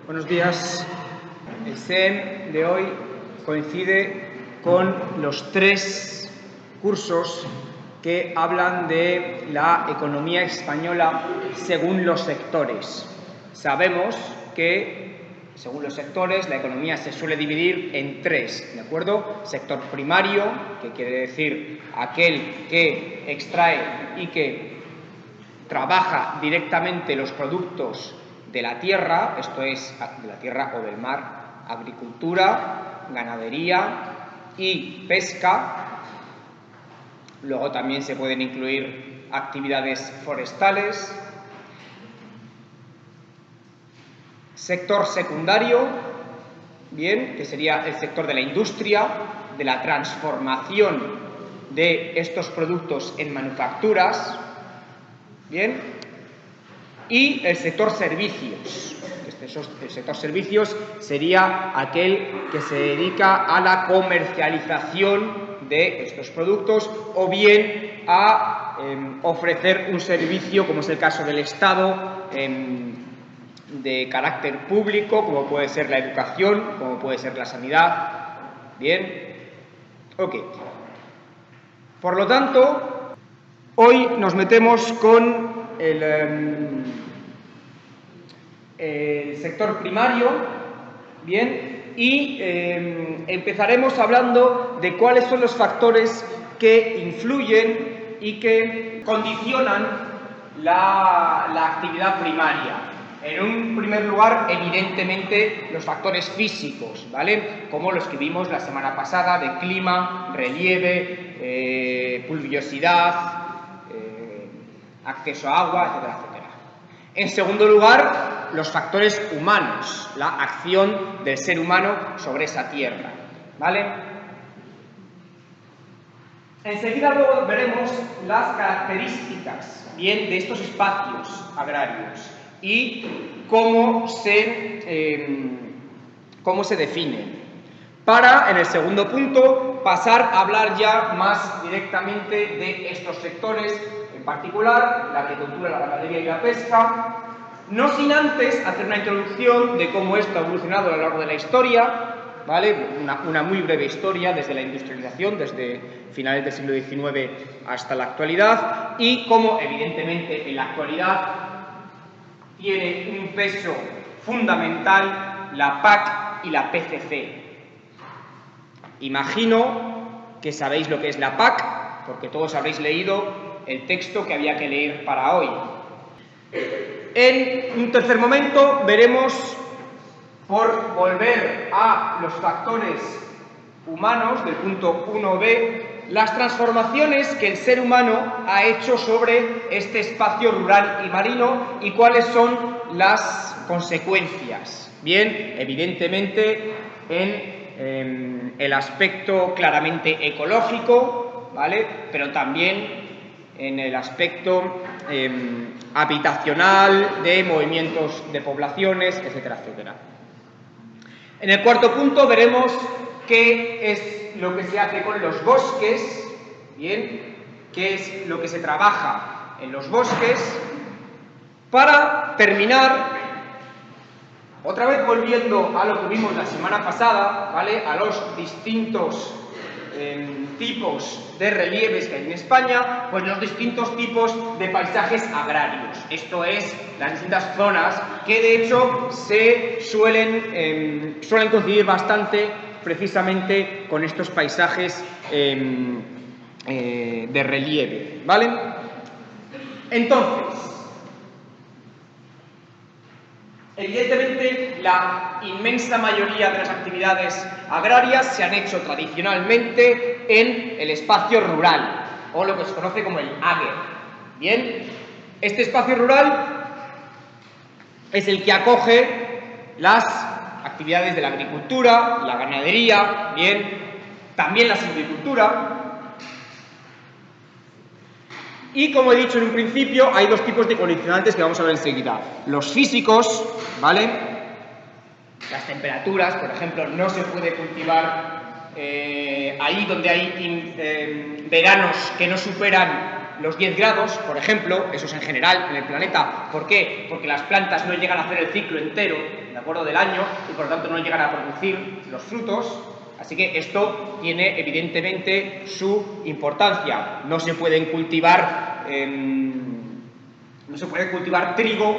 Buenos días. El SEM de hoy coincide con los 3 cursos que hablan de la economía española según los sectores. Sabemos que, según los sectores, la economía se suele dividir en 3, ¿de acuerdo? Sector primario, que quiere decir aquel que extrae y que trabaja directamente los productos de la tierra, esto es, de la tierra o del mar, agricultura, ganadería y pesca. Luego también se pueden incluir actividades forestales. Sector secundario, bien, que sería el sector de la industria, de la transformación de estos productos en manufacturas, bien, y el sector servicios. El sector servicios sería aquel que se dedica a la comercialización de estos productos o bien a ofrecer un servicio, como es el caso del Estado, de carácter público, como puede ser la educación, como puede ser la sanidad. Bien, ok. Por lo tanto, hoy nos metemos con el sector primario, bien, y empezaremos hablando de cuáles son los factores que influyen y que condicionan la actividad primaria. En un primer lugar, evidentemente, los factores físicos, ¿vale? Como los que vimos la semana pasada, de clima, relieve, pluviosidad, acceso a agua, etcétera, etcétera. En segundo lugar, los factores humanos, la acción del ser humano sobre esa tierra, ¿vale? Enseguida luego veremos las características, bien, de estos espacios agrarios y cómo se definen. Para, en el segundo punto, pasar a hablar ya más directamente de estos sectores, en particular la agricultura, la ganadería y la pesca, no sin antes hacer una introducción de cómo esto ha evolucionado a lo largo de la historia, ¿vale? Una muy breve historia desde la industrialización, desde finales del siglo XIX hasta la actualidad, y cómo, evidentemente, en la actualidad tiene un peso fundamental la PAC y la PCC. Imagino que sabéis lo que es la PAC, porque todos habréis leído el texto que había que leer para hoy. En un tercer momento veremos, por volver a los factores humanos del punto 1b, las transformaciones que el ser humano ha hecho sobre este espacio rural y marino y cuáles son las consecuencias. Bien, evidentemente en el aspecto claramente ecológico, ¿vale? Pero también en el aspecto habitacional, de movimientos de poblaciones, etcétera, etcétera. En el cuarto punto veremos qué es lo que se hace con los bosques, bien, qué es lo que se trabaja en los bosques, para terminar, otra vez volviendo a lo que vimos la semana pasada, ¿vale? A los distintos tipos de relieves que hay en España, pues los distintos tipos de paisajes agrarios. Esto es, las distintas zonas que de hecho se suelen coincidir bastante precisamente con estos paisajes de relieve, ¿vale? Entonces, evidentemente, la inmensa mayoría de las actividades agrarias se han hecho tradicionalmente en el espacio rural, o lo que se conoce como el áger. Bien, este espacio rural es el que acoge las actividades de la agricultura, la ganadería, bien, también la silvicultura. Y como he dicho en un principio, hay 2 tipos de condicionantes que vamos a ver enseguida. Los físicos, ¿vale? Las temperaturas, por ejemplo, no se puede cultivar ahí donde hay veranos que no superan los 10 grados, por ejemplo, eso es en general en el planeta. ¿Por qué? Porque las plantas no llegan a hacer el ciclo entero, ¿de acuerdo?, del año, y por lo tanto no llegan a producir los frutos. Así que esto tiene evidentemente su importancia. No se pueden cultivar trigo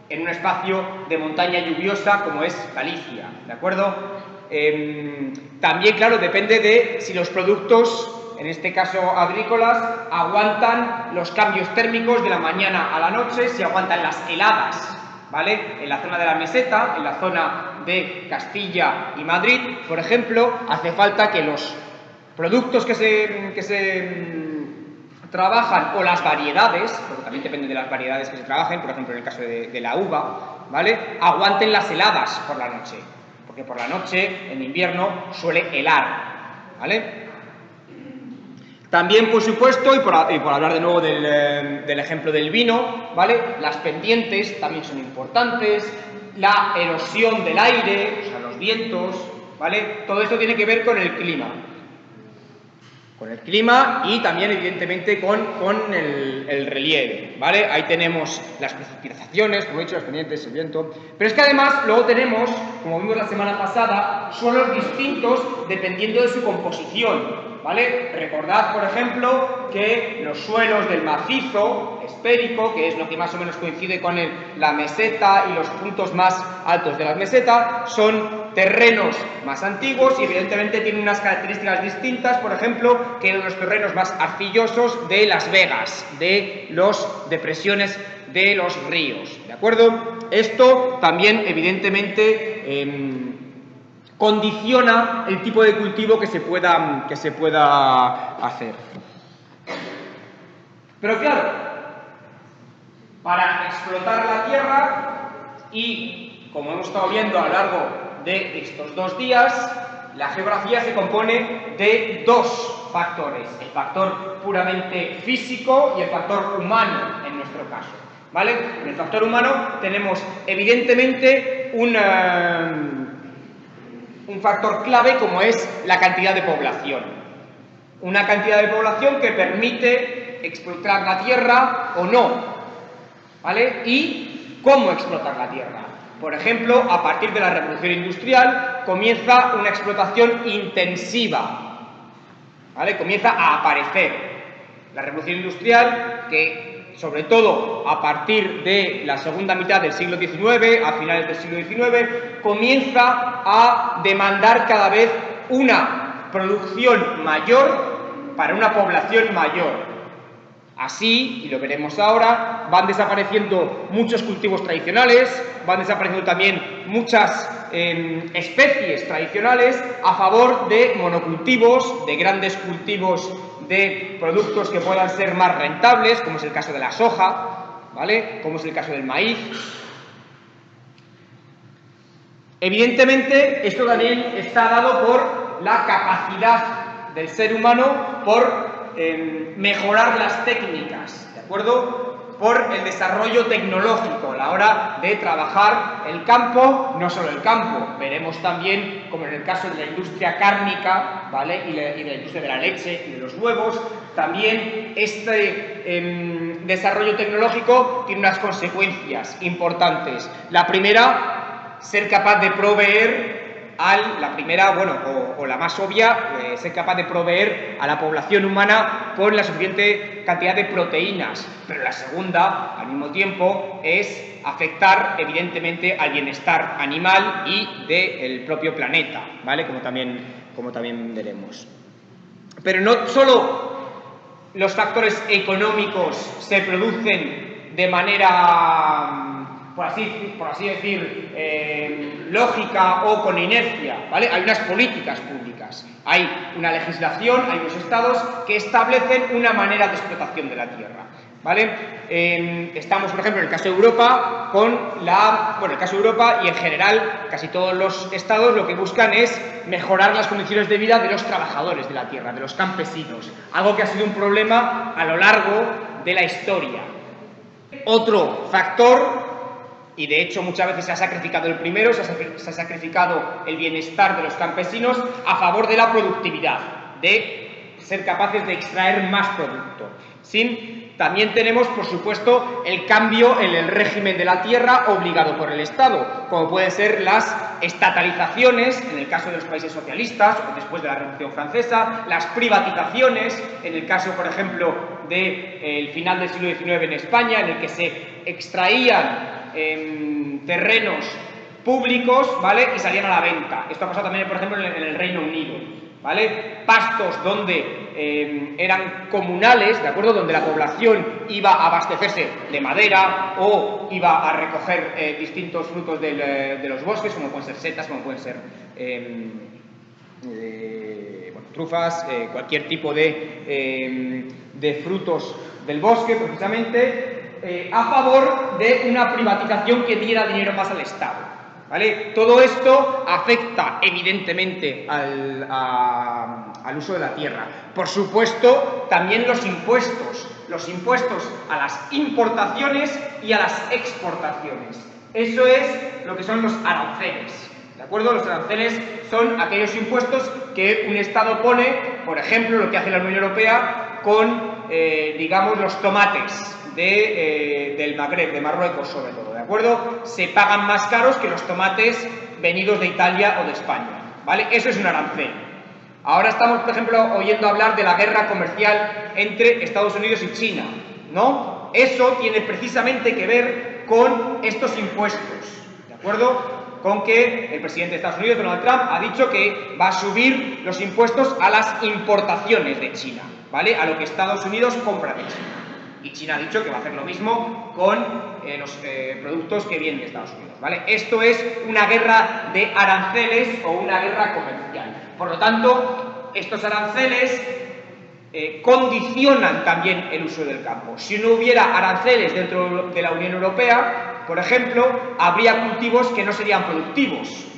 en un espacio de montaña lluviosa como es Galicia, ¿de acuerdo? También, claro, depende de si los productos, en este caso agrícolas, aguantan los cambios térmicos de la mañana a la noche, si aguantan las heladas, ¿vale? En la zona de la meseta, en la zona de Castilla y Madrid, por ejemplo, hace falta que los productos que se trabajan, o las variedades, porque también depende de las variedades que se trabajen, por ejemplo en el caso de la uva, ¿vale?, aguanten las heladas por la noche, porque por la noche en invierno suele helar, ¿vale? También, por supuesto, y por hablar de nuevo del ejemplo del vino, ¿vale?, las pendientes también son importantes, la erosión del aire, o sea, los vientos, ¿vale? Todo esto tiene que ver con el clima. Con el clima y también, evidentemente, con el relieve, ¿vale? Ahí tenemos las precipitaciones, como he dicho, las pendientes, el viento. Pero es que además luego tenemos, como vimos la semana pasada, suelos distintos dependiendo de su composición, ¿vale? Recordad, por ejemplo, que los suelos del macizo esférico, que es lo que más o menos coincide con la meseta y los puntos más altos de la meseta, son terrenos más antiguos y evidentemente tienen unas características distintas, por ejemplo, que los terrenos más arcillosos de Las Vegas, de las depresiones de los ríos, ¿de acuerdo? Esto también, evidentemente, condiciona el tipo de cultivo que se pueda hacer. Pero claro, para explotar la tierra y, como hemos estado viendo a lo largo de estos 2 días, la geografía se compone de 2 factores, el factor puramente físico y el factor humano en nuestro caso, ¿vale? En el factor humano tenemos evidentemente un factor clave como es la cantidad de población. Una cantidad de población que permite explotar la tierra o no, ¿vale? Y cómo explotar la tierra. Por ejemplo, a partir de la revolución industrial comienza una explotación intensiva, ¿vale? Comienza a aparecer la revolución industrial que, sobre todo a partir de la segunda mitad del siglo XIX, a finales del siglo XIX, comienza a demandar cada vez una producción mayor para una población mayor. Así, y lo veremos ahora, van desapareciendo muchos cultivos tradicionales, van desapareciendo también muchas especies tradicionales a favor de monocultivos, de grandes cultivos de productos que puedan ser más rentables, como es el caso de la soja, ¿vale?, como es el caso del maíz. Evidentemente, esto también está dado por la capacidad del ser humano por mejorar las técnicas, ¿de acuerdo?, por el desarrollo tecnológico a la hora de trabajar el campo, no solo el campo, veremos también, como en el caso de la industria cárnica, ¿vale?, y de la industria de la leche y de los huevos, también este desarrollo tecnológico tiene unas consecuencias importantes. La primera, ser capaz de proveer la más obvia, ser capaz de proveer a la población humana con la suficiente cantidad de proteínas, pero la segunda, al mismo tiempo, es afectar evidentemente al bienestar animal y del propio planeta, ¿vale?, como también veremos. Pero no solo los factores económicos se producen de manera, por así decir, lógica o con inercia, ¿vale? Hay unas políticas públicas, hay una legislación, hay unos estados que establecen una manera de explotación de la tierra, ¿vale? Estamos, por ejemplo, en el caso de Europa, el caso de Europa y en general casi todos los estados lo que buscan es mejorar las condiciones de vida de los trabajadores de la tierra, de los campesinos, algo que ha sido un problema a lo largo de la historia. Otro factor, y de hecho muchas veces se ha sacrificado el primero, se ha sacrificado el bienestar de los campesinos a favor de la productividad, de ser capaces de extraer más producto. También tenemos, por supuesto, el cambio en el régimen de la tierra obligado por el Estado, como pueden ser las estatalizaciones, en el caso de los países socialistas, o después de la Revolución Francesa, las privatizaciones, en el caso, por ejemplo, del final del siglo XIX en España, en el que se extraían terrenos públicos, ¿vale?, y salían a la venta. Esto ha pasado también, por ejemplo, en el Reino Unido, ¿vale? Pastos donde eran comunales, ¿de acuerdo?, donde la población iba a abastecerse de madera o iba a recoger distintos frutos de los bosques, como pueden ser setas, como pueden ser trufas, cualquier tipo de frutos del bosque, precisamente, a favor de una privatización que diera dinero más al Estado. ¿Vale? Todo esto afecta evidentemente al uso de la tierra. Por supuesto, también los impuestos a las importaciones y a las exportaciones. Eso es lo que son los aranceles. ¿De acuerdo? Los aranceles son aquellos impuestos que un Estado pone, por ejemplo, lo que hace la Unión Europea con, digamos, los tomates del Magreb, de Marruecos sobre todo, ¿de acuerdo? Se pagan más caros que los tomates venidos de Italia o de España, ¿vale? Eso es un arancel. Ahora estamos, por ejemplo, oyendo hablar de la guerra comercial entre Estados Unidos y China, ¿no? Eso tiene precisamente que ver con estos impuestos, ¿de acuerdo? Con que el presidente de Estados Unidos, Donald Trump, ha dicho que va a subir los impuestos a las importaciones de China, ¿vale? A lo que Estados Unidos compra de China. Y China ha dicho que va a hacer lo mismo con los productos que vienen de Estados Unidos, ¿vale? Esto es una guerra de aranceles o una guerra comercial. Por lo tanto, estos aranceles condicionan también el uso del campo. Si no hubiera aranceles dentro de la Unión Europea, por ejemplo, habría cultivos que no serían productivos.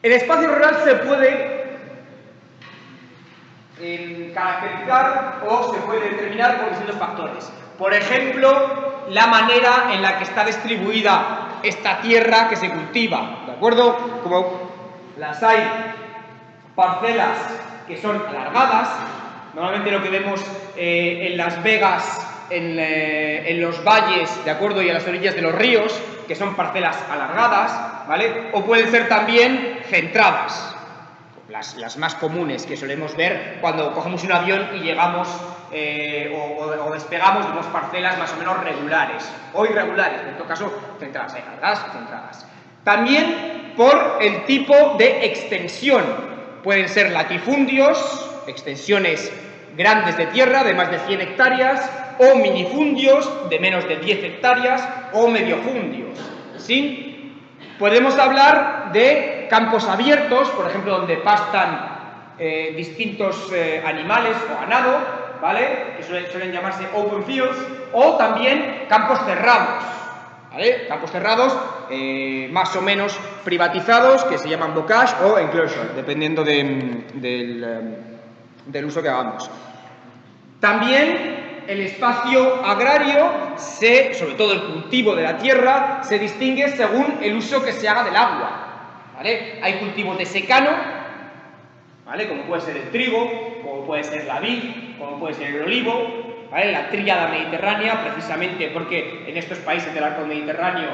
El espacio rural se puede caracterizar o se puede determinar por distintos factores. Por ejemplo, la manera en la que está distribuida esta tierra que se cultiva, ¿de acuerdo? Como las hay parcelas que son alargadas, normalmente lo que vemos en las vegas, en los valles, ¿de acuerdo?, y a las orillas de los ríos, que son parcelas alargadas, ¿vale? O pueden ser también centradas. Las más comunes que solemos ver cuando cogemos un avión y llegamos o despegamos, vemos parcelas más o menos regulares o irregulares, en todo caso centradas, alargadas, centradas. También por el tipo de extensión. Pueden ser latifundios, extensiones grandes de tierra de más de 100 hectáreas, o minifundios de menos de 10 hectáreas, o mediofundios, ¿sí? Podemos hablar de campos abiertos, por ejemplo, donde pastan distintos animales o ganado, ¿vale?, que suelen llamarse open fields, o también campos cerrados, ¿vale?, campos cerrados más o menos privatizados, que se llaman bocage o enclosure, dependiendo del uso que hagamos. También el espacio agrario, sobre todo el cultivo de la tierra, se distingue según el uso que se haga del agua, ¿vale? Hay cultivos de secano, ¿vale?, como puede ser el trigo, como puede ser la vid, como puede ser el olivo, ¿vale?, la tríada mediterránea, precisamente porque en estos países del arco mediterráneo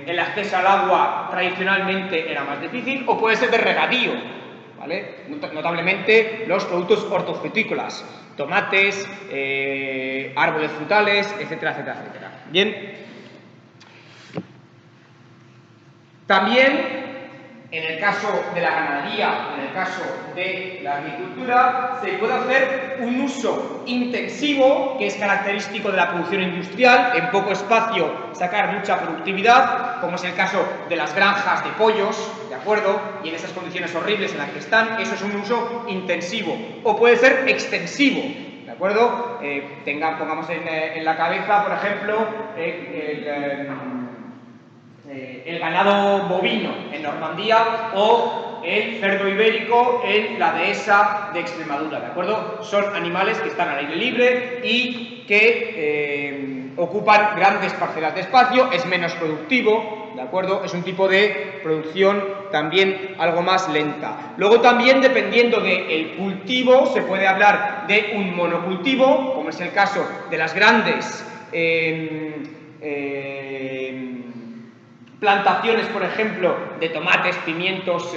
el acceso al agua tradicionalmente era más difícil, o puede ser de regadío, ¿vale?, notablemente los productos hortofrutícolas, tomates, árboles frutales, etcétera, etcétera, etcétera. Bien. También, en el caso de la ganadería, en el caso de la agricultura, se puede hacer un uso intensivo, que es característico de la producción industrial, en poco espacio sacar mucha productividad, como es el caso de las granjas de pollos, ¿de acuerdo?, y en esas condiciones horribles en las que están, eso es un uso intensivo, o puede ser extensivo, ¿de acuerdo? Pongamos en la cabeza, por ejemplo, el ganado bovino en Normandía o el cerdo ibérico en la dehesa de Extremadura, ¿de acuerdo? Son animales que están al aire libre y que ocupan grandes parcelas de espacio, es menos productivo, ¿de acuerdo? Es un tipo de producción también algo más lenta. Luego también, dependiendo del cultivo, se puede hablar de un monocultivo, como es el caso de las grandes plantaciones, por ejemplo, de tomates, pimientos,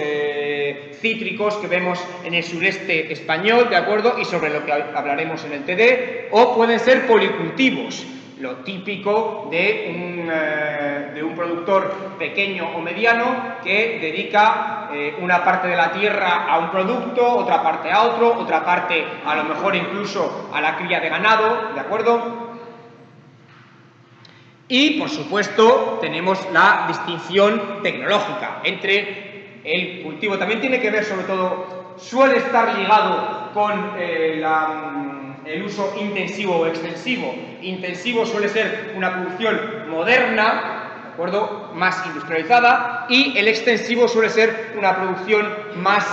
cítricos que vemos en el sureste español, ¿de acuerdo? Y sobre lo que hablaremos en el TD, o pueden ser policultivos, lo típico de un productor pequeño o mediano que dedica una parte de la tierra a un producto, otra parte a otro, otra parte a lo mejor incluso a la cría de ganado, ¿de acuerdo? Y, por supuesto, tenemos la distinción tecnológica entre el cultivo. También tiene que ver, sobre todo, suele estar ligado con el uso intensivo o extensivo. Intensivo suele ser una producción moderna, ¿de acuerdo?, más industrializada, y el extensivo suele ser una producción más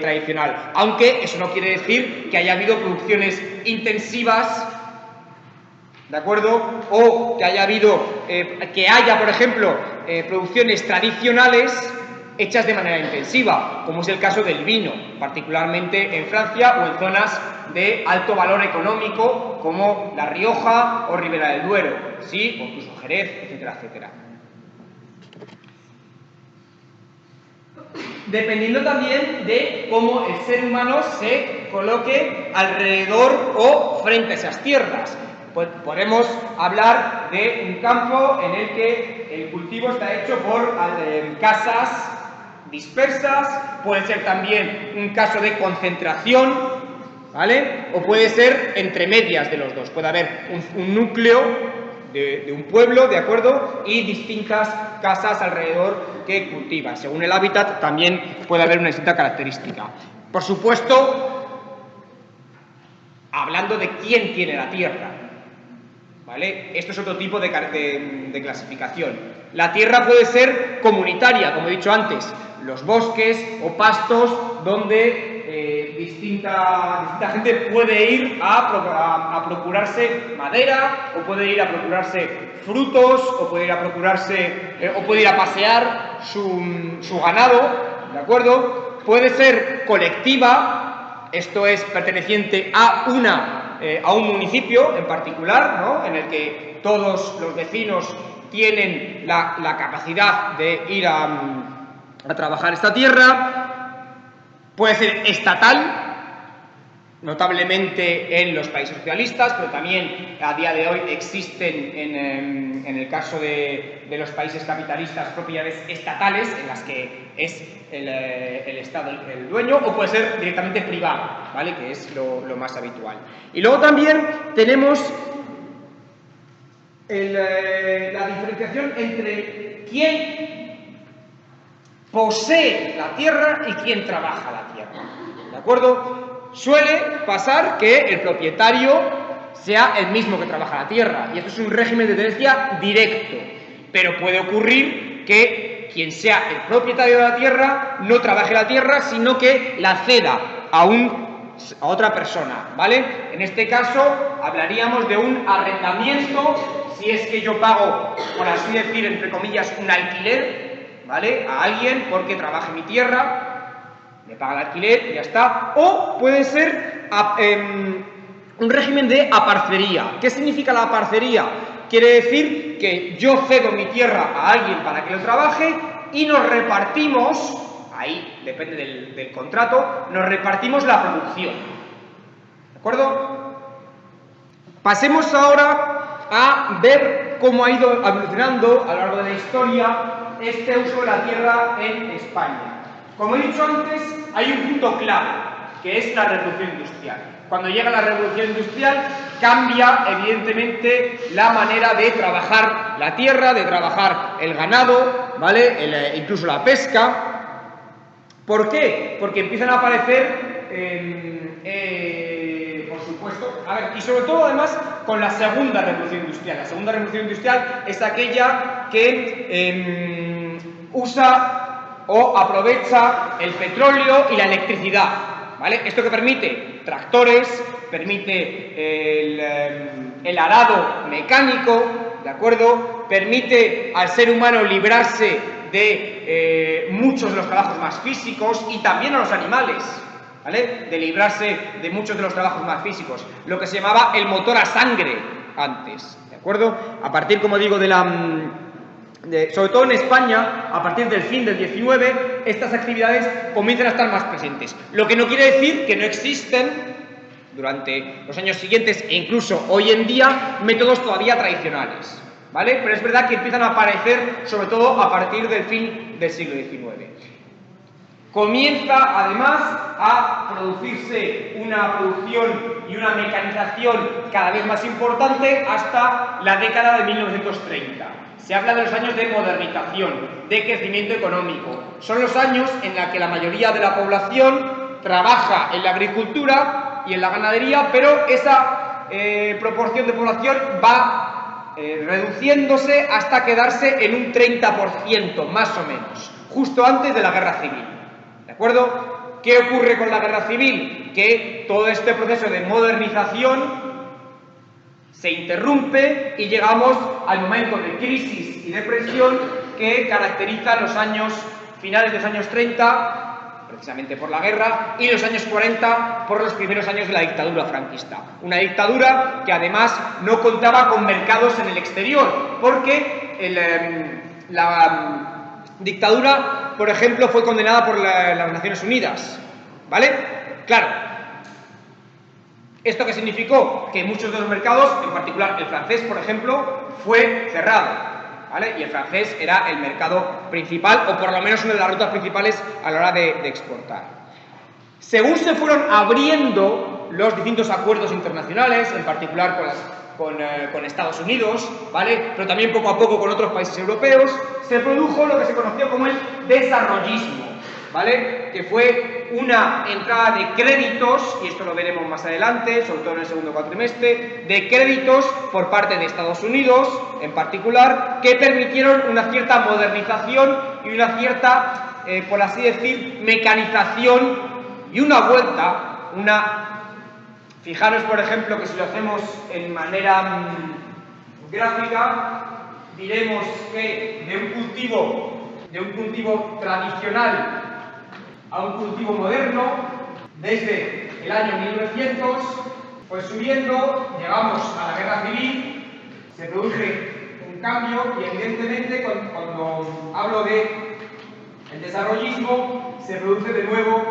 tradicional. Aunque eso no quiere decir que haya habido producciones intensivas, ¿de acuerdo? O que haya, por ejemplo, producciones tradicionales hechas de manera intensiva, como es el caso del vino, particularmente en Francia o en zonas de alto valor económico, como La Rioja o Ribera del Duero, ¿sí? O incluso Jerez, etcétera, etcétera. Dependiendo también de cómo el ser humano se coloque alrededor o frente a esas tierras. Pues podemos hablar de un campo en el que el cultivo está hecho por casas dispersas, puede ser también un caso de concentración, ¿vale? O puede ser entre medias de los dos, puede haber un núcleo de un pueblo, ¿de acuerdo? Y distintas casas alrededor que cultivan. Según el hábitat también puede haber una distinta característica. Por supuesto, hablando de quién tiene la tierra, ¿vale? Esto es otro tipo de clasificación. La tierra puede ser comunitaria, como he dicho antes, los bosques o pastos donde distinta gente puede ir a procurarse madera, o puede ir a procurarse frutos, o puede ir a procurarse, o puede ir a pasear su ganado, ¿de acuerdo? Puede ser colectiva, esto es perteneciente a un municipio en particular, ¿no?, en el que todos los vecinos tienen la capacidad de ir a trabajar esta tierra. Puede ser estatal, notablemente en los países socialistas, pero también a día de hoy existen en el caso de los países capitalistas propiedades estatales en las que es el Estado el dueño, o puede ser directamente privado, ¿vale?, que es lo más habitual. Y luego también tenemos la diferenciación entre quién posee la tierra y quién trabaja la tierra, ¿de acuerdo? Suele pasar que el propietario sea el mismo que trabaja la tierra, y esto es un régimen de tenencia directo, pero puede ocurrir que quien sea el propietario de la tierra no trabaje la tierra, sino que la ceda a otra persona, ¿vale? En este caso hablaríamos de un arrendamiento, si es que yo pago, por así decir, entre comillas, un alquiler, ¿vale?, a alguien porque trabaje mi tierra, le paga el alquiler y ya está. O puede ser un régimen de aparcería. ¿Qué significa la aparcería? Quiere decir que yo cedo mi tierra a alguien para que lo trabaje y nos repartimos, ahí depende del contrato, nos repartimos la producción, ¿de acuerdo? Pasemos ahora a ver cómo ha ido evolucionando a lo largo de la historia este uso de la tierra en España. Como he dicho antes, hay un punto clave, que es la revolución industrial. Cuando llega la revolución industrial, cambia evidentemente la manera de trabajar la tierra, de trabajar el ganado, ¿vale?, incluso la pesca. ¿Por qué? Porque empiezan a aparecer, por supuesto, y sobre todo además con la segunda revolución industrial. La segunda revolución industrial es aquella que usa o aprovecha el petróleo y la electricidad, ¿vale? Esto que permite tractores, permite el arado mecánico, ¿de acuerdo? Permite al ser humano librarse de muchos de los trabajos más físicos y también a los animales, ¿vale? De librarse de muchos de los trabajos más físicos. Lo que se llamaba el motor a sangre antes, ¿de acuerdo? A partir, como digo, sobre todo en España, a partir del fin del 19, estas actividades comienzan a estar más presentes. Lo que no quiere decir que no existen durante los años siguientes e incluso hoy en día métodos todavía tradicionales, ¿vale? Pero es verdad que empiezan a aparecer sobre todo a partir del fin del siglo XIX. Comienza además a producirse una producción y una mecanización cada vez más importante hasta la década de 1930. Se habla de los años de modernización, de crecimiento económico. Son los años en los que la mayoría de la población trabaja en la agricultura y en la ganadería, pero esa proporción de población va reduciéndose hasta quedarse en un 30%, más o menos, justo antes de la Guerra Civil. ¿De acuerdo? ¿Qué ocurre con la Guerra Civil? Que todo este proceso de modernización se interrumpe y llegamos al momento de crisis y depresión que caracteriza los años finales de los años 30, precisamente por la guerra, y los años 40 por los primeros años de la dictadura franquista. Una dictadura que además no contaba con mercados en el exterior, porque la dictadura, por ejemplo, fue condenada por las Naciones Unidas, ¿vale? Claro. ¿Esto qué significó? Que muchos de los mercados, en particular el francés, por ejemplo, fue cerrado, ¿vale? Y el francés era el mercado principal, o por lo menos una de las rutas principales a la hora de exportar. Según se fueron abriendo los distintos acuerdos internacionales, en particular con Estados Unidos, ¿vale? Pero también poco a poco con otros países europeos, se produjo lo que se conoció como el desarrollismo, ¿vale? Que fue una entrada de créditos, y esto lo veremos más adelante, sobre todo en el segundo cuatrimestre, de créditos por parte de Estados Unidos, en particular, que permitieron una cierta modernización y una cierta, por así decir, mecanización y una vuelta, Fijaros, por ejemplo, que si lo hacemos en manera gráfica, diremos que de un cultivo tradicional a un cultivo moderno, desde el año 1900, pues subiendo, llegamos a la Guerra Civil, se produce un cambio y evidentemente cuando hablo de el desarrollismo, se produce de nuevo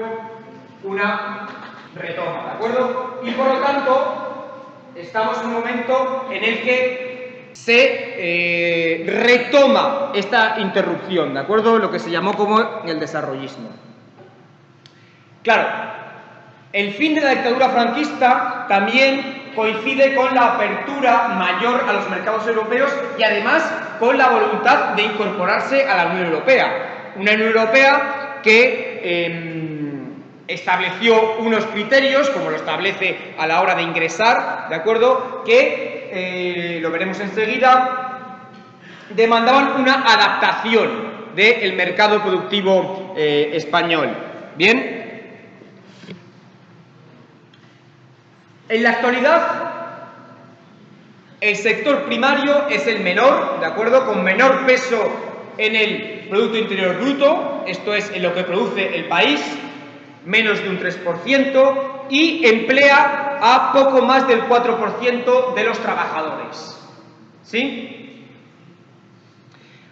una retoma, ¿de acuerdo? Y por lo tanto, estamos en un momento en el que se retoma esta interrupción, ¿de acuerdo? Lo que se llamó como el desarrollismo. Claro, el fin de la dictadura franquista también coincide con la apertura mayor a los mercados europeos y además con la voluntad de incorporarse a la Unión Europea. Una Unión Europea que estableció unos criterios, como lo establece a la hora de ingresar, ¿de acuerdo? Que, lo veremos enseguida, demandaban una adaptación del mercado productivo español. ¿Bien? En la actualidad, el sector primario es el menor, ¿de acuerdo? Con menor peso en el Producto Interior Bruto, esto es en lo que produce el país, menos de un 3%, y emplea a poco más del 4% de los trabajadores. ¿Sí?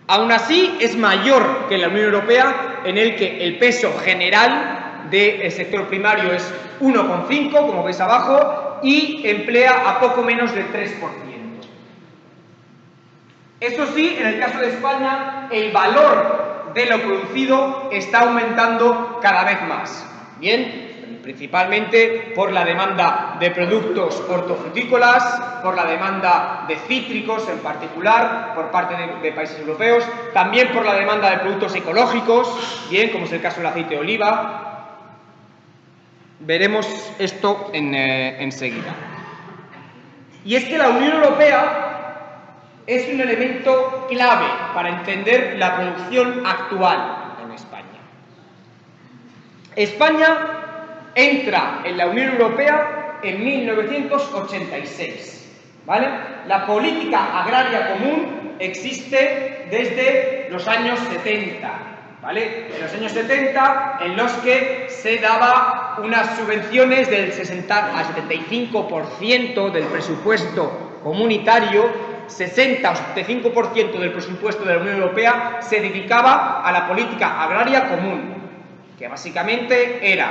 Aún así, es mayor que la Unión Europea, en el que el peso general del sector primario es 1,5, como veis abajo, y emplea a poco menos del 3%. Eso sí, en el caso de España, el valor de lo producido está aumentando cada vez más. Bien, principalmente por la demanda de productos hortofrutícolas, por la demanda de cítricos en particular, por parte de países europeos, también por la demanda de productos ecológicos, bien, como es el caso del aceite de oliva. Veremos esto enseguida. Y es que la Unión Europea es un elemento clave para entender la producción actual en España. España entra en la Unión Europea en 1986, ¿vale? La política agraria común existe desde los años 70, ¿vale? En los años 70, en los que se daba unas subvenciones del 60 al 75% del presupuesto comunitario, 60 o 75% del presupuesto de la Unión Europea se dedicaba a la política agraria común, que básicamente era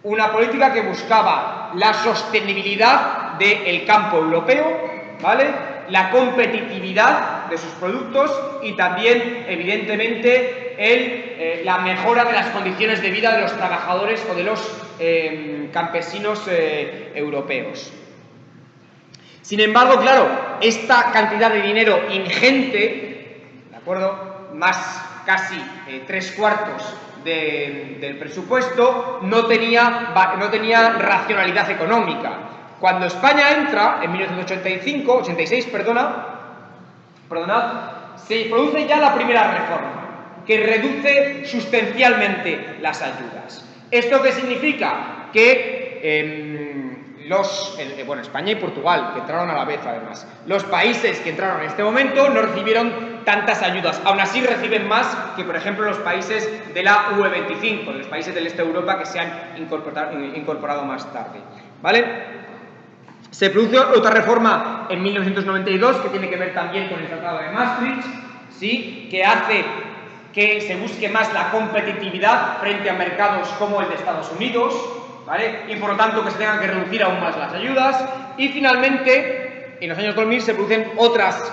una política que buscaba la sostenibilidad del campo europeo, ¿vale? La competitividad de sus productos y también, evidentemente, la mejora de las condiciones de vida de los trabajadores o de los campesinos europeos. Sin embargo, claro, esta cantidad de dinero ingente, ¿de acuerdo?, más casi 3/4 del presupuesto, no tenía racionalidad económica. Cuando España entra, en 1986, se produce ya la primera reforma, que reduce sustancialmente las ayudas. ¿Esto qué significa? Que España y Portugal, que entraron a la vez además, los países que entraron en este momento no recibieron tantas ayudas, aún así reciben más que, por ejemplo, los países de la UE25, los países del este de Europa que se han incorporado más tarde, ¿vale? Se produce otra reforma en 1992 que tiene que ver también con el Tratado de Maastricht, ¿sí?, que hace que se busque más la competitividad frente a mercados como el de Estados Unidos, ¿vale?, y por lo tanto que se tengan que reducir aún más las ayudas. Y finalmente, en los años 2000 se producen otras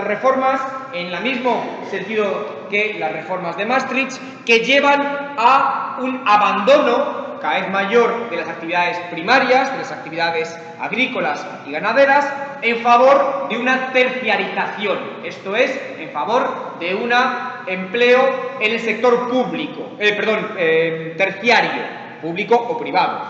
reformas en el mismo sentido que las reformas de Maastricht, que llevan a un abandono cada vez mayor de las actividades primarias, de las actividades agrícolas y ganaderas, en favor de una terciarización, esto es, en favor de un empleo en el sector público, terciario, público o privado.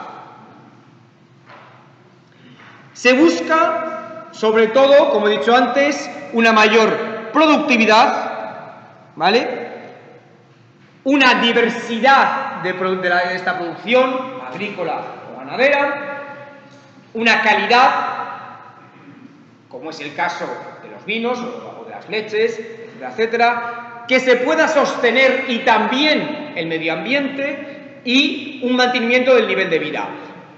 Se busca, sobre todo, como he dicho antes, una mayor productividad, ¿vale?, una diversidad de esta producción agrícola o ganadera, una calidad, como es el caso de los vinos o de las leches, etcétera, etcétera, que se pueda sostener y también el medio ambiente y un mantenimiento del nivel de vida.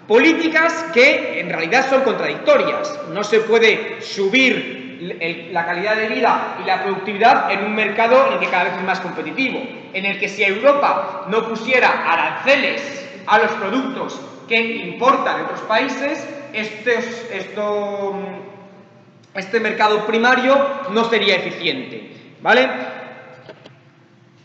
Políticas que en realidad son contradictorias. No se puede subir la calidad de vida y la productividad en un mercado en el que cada vez es más competitivo, en el que si Europa no pusiera aranceles a los productos que importan de otros países, este mercado primario no sería eficiente, ¿vale?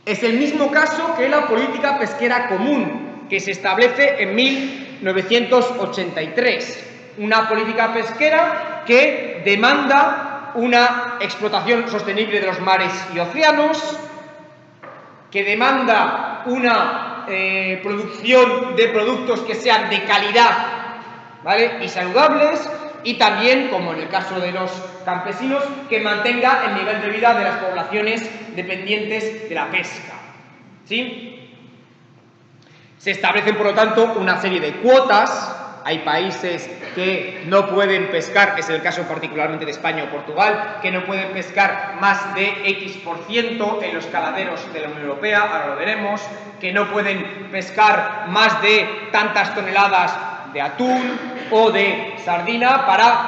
Es el mismo caso que la política pesquera común, que se establece en 1983, una política pesquera que demanda una explotación sostenible de los mares y océanos, que demanda una producción de productos que sean de calidad, ¿vale?, y saludables, y también, como en el caso de los campesinos, que mantenga el nivel de vida de las poblaciones dependientes de la pesca, ¿sí? Se establecen, por lo tanto, una serie de cuotas. Hay países que no pueden pescar, es el caso particularmente de España o Portugal, que no pueden pescar más de X% en los caladeros de la Unión Europea, ahora lo veremos, que no pueden pescar más de tantas toneladas de atún o de sardina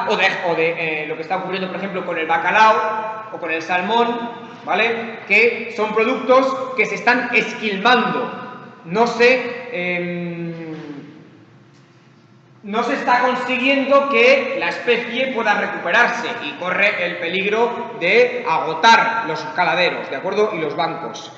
o de lo que está ocurriendo, por ejemplo, con el bacalao o con el salmón, ¿vale?, que son productos que se están esquilmando. No se está consiguiendo que la especie pueda recuperarse y corre el peligro de agotar los caladeros, ¿de acuerdo?, y los bancos.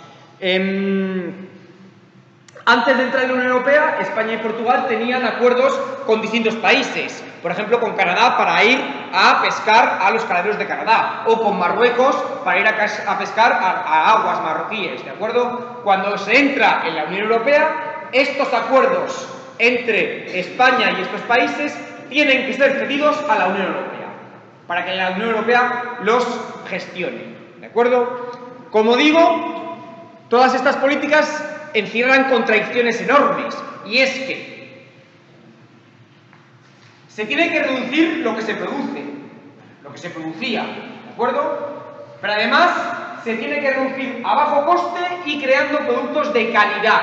Antes de entrar en la Unión Europea, España y Portugal tenían acuerdos con distintos países, por ejemplo con Canadá para ir a pescar a los caladeros de Canadá, o con Marruecos para ir a pescar a aguas marroquíes, ¿de acuerdo? Cuando se entra en la Unión Europea, estos acuerdos entre España y estos países tienen que ser cedidos a la Unión Europea, para que la Unión Europea los gestione, ¿de acuerdo? Como digo, todas estas políticas encierran contradicciones enormes, y es que Se tiene que reducir lo que se produce, lo que se producía, ¿de acuerdo? Pero además se tiene que reducir a bajo coste y creando productos de calidad,